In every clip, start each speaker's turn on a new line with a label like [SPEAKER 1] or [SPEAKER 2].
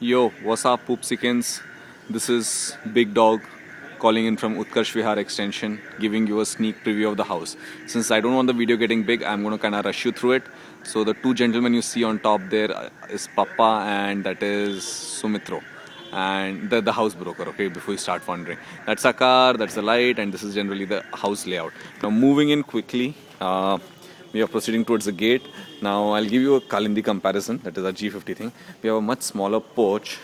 [SPEAKER 1] Yo, what's up, Poopsikins? This is Big Dog calling in from Utkarsh Vihar Extension, giving you a sneak preview of the house. Since I don't want the video getting big, I'm going to kind of rush you through it. So, the two gentlemen you see on top there is Papa and that is Sumitro. And the house broker, okay, before you start wondering. That's a car, that's the light, and this is generally the house layout. Now, moving in quickly, we are proceeding towards the gate. Now I'll give you a Kalindi comparison, that is a G50 thing. We have a much smaller porch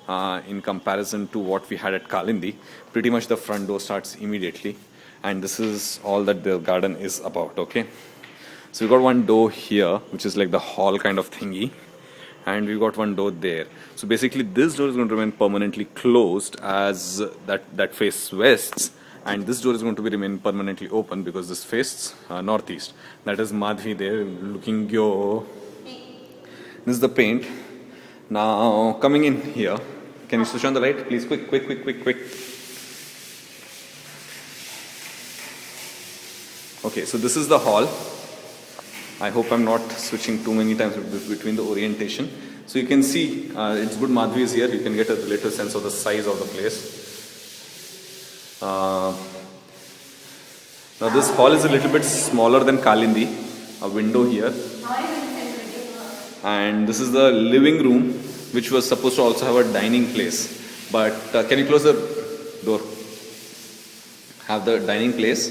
[SPEAKER 1] in comparison to what we had at Kalindi. Pretty much the front door starts immediately, and this is all that the garden is about, okay? So we've got one door here, which is like the hall kind of thingy, and we've got one door there. So basically this door is going to remain permanently closed as that faces west, and this door is going to be remain permanently open because this faces northeast. That is Madhvi there looking yo. This is the paint. Now coming in here, can you switch on the light please? Quick. Okay, so this is the hall. I hope I'm not switching too many times between the orientation. So you can see it's good Madhvi is here. You can get a relative sense of the size of the place. Now this hall is a little bit smaller than Kalindi. A window here. And this is the living room, which was supposed to also have a dining place. But can you close the door? Have the dining place.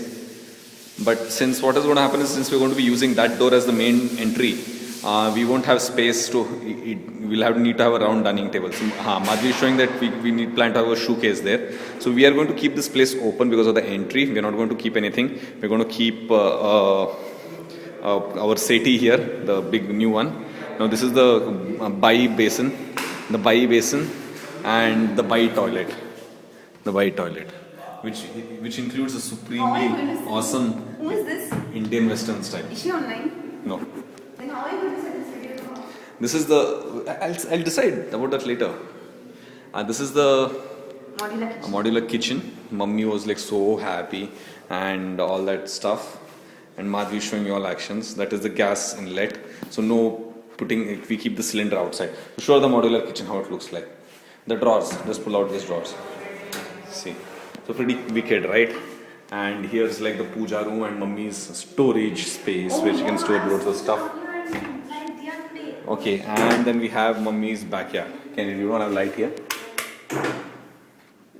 [SPEAKER 1] But since what is going to happen is, since we're going to be using that door as the main entry, we won't have space to, we'll need to have a round dining table. So Madhvi is showing that we plan to have a showcase there. So we are going to keep this place open because of the entry. We're not going to keep anything. We're going to keep our seti here, the big new one. Now this is the Bai basin, and the Bai toilet. Which includes a supremely awesome
[SPEAKER 2] Who is this?
[SPEAKER 1] Indian Western style.
[SPEAKER 2] Is she online?
[SPEAKER 1] No.
[SPEAKER 2] Then how are you going to set this video?
[SPEAKER 1] This is the. I'll decide about that later. This is the modular kitchen. Mummy was like so happy and all that stuff. And Madhvi is showing you all actions. That is the gas inlet. So no putting it. We keep the cylinder outside. To show the modular kitchen how it looks like. The drawers. Just pull out these drawers. See. So pretty wicked, right? And here's like the puja room and mummy's storage space where she can store loads of stuff. Okay, and then we have mummy's backyard. You don't have light here?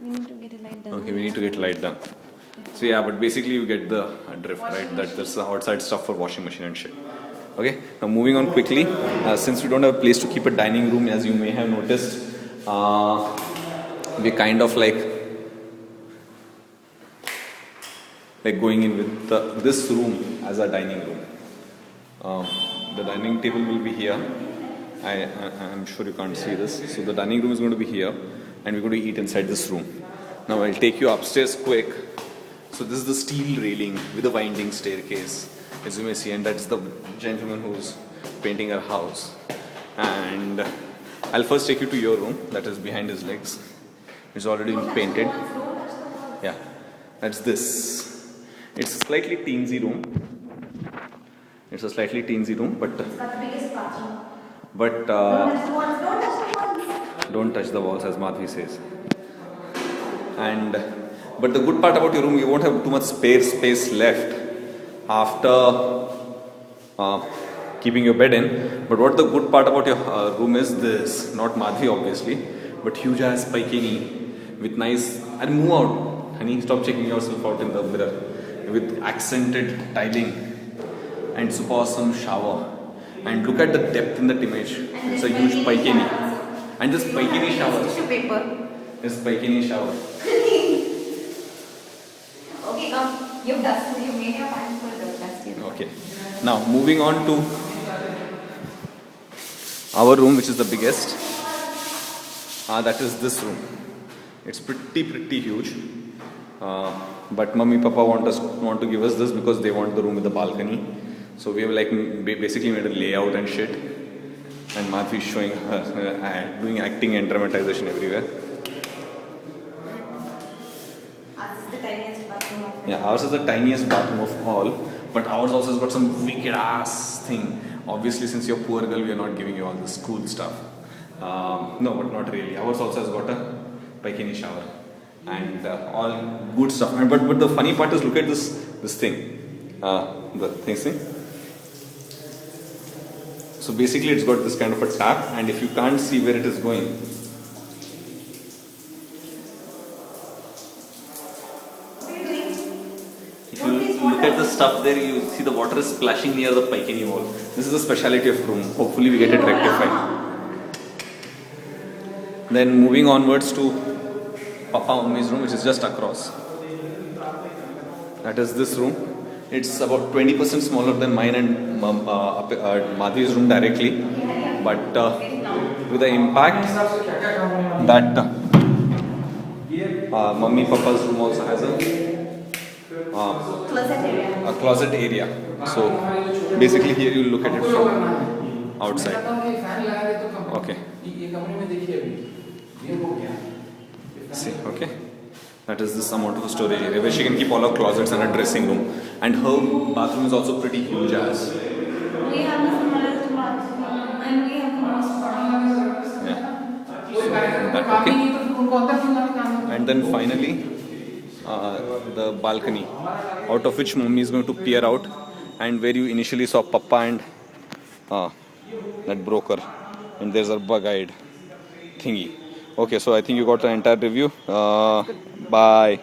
[SPEAKER 2] We need to get a light done.
[SPEAKER 1] Okay, we need to get light done. So yeah, but basically you get the drift, right? That there's the outside stuff for washing machine and shit. Okay, now moving on quickly. Since we don't have a place to keep a dining room, as you may have noticed, we're kind of like going in with this room as a dining room. The dining table will be here. I'm sure you can't see this. So the dining room is going to be here, and we're going to eat inside this room. Now I'll take you upstairs quick. So this is the steel railing with a winding staircase, as you may see, and that's the gentleman who's painting our house. And I'll first take you to your room, that is behind his legs. It's already been painted. Yeah, that's this. It's a slightly teensy room. It's a slightly teensy room, but
[SPEAKER 2] It's got the biggest bathroom.
[SPEAKER 1] but
[SPEAKER 2] Don't touch the walls.
[SPEAKER 1] don't touch the walls, as Madhvi says. And but the good part about your room, you won't have too much space left after keeping your bed in. But what the good part about your room is this, not Madhvi obviously, but huge ass balcony with nice, and move out, honey, stop checking yourself out in the mirror, with accented tiling and super awesome shower. And look at the depth in that image. It's a huge balcony. And this balcony shower.
[SPEAKER 2] Tissue paper.
[SPEAKER 1] This balcony shower.
[SPEAKER 2] Okay, come. You've dusted. You made your pants full of dust.
[SPEAKER 1] Okay. Now moving on to our room, which is the biggest. That is this room. It's pretty huge. But mummy, papa want to give us this because they want the room with the balcony. So we have like basically made a layout and shit. And Madhvi is showing her doing acting and dramatization everywhere.
[SPEAKER 2] Ours is the tiniest bathroom of
[SPEAKER 1] Yeah, ours is the tiniest bathroom of all. But ours also has got some wicked ass thing. Obviously, since you're a poor girl, we are not giving you all this cool stuff. No, but not really. Ours also has got a Paikini shower and all good stuff. And but the funny part is, look at this thing, the thing. So basically, it's got this kind of a tap, and if you can't see where it is going, if you look at the stuff there, you see the water is splashing near the Paikini wall. This is the speciality of room. Hopefully, we get it rectified. Then moving onwards to Papa Mummy's room, which is just across. That is this room. It's about 20% smaller than mine and Madhuri's room directly, but with the impact that Mummy Papa's room also has a closet area. So basically here you look at it from outside. Okay. See, okay. That is this amount of a storage area where she can keep all her closets and her dressing room. And her bathroom is also pretty huge as.
[SPEAKER 2] We have the smallest bathroom and we have the most modern.
[SPEAKER 1] Yeah. So that okay. And then finally, the balcony, out of which Mummy is going to peer out, and where you initially saw Papa and that broker, and there's a bug-eyed thingy. Okay, so I think you got the entire review. Bye.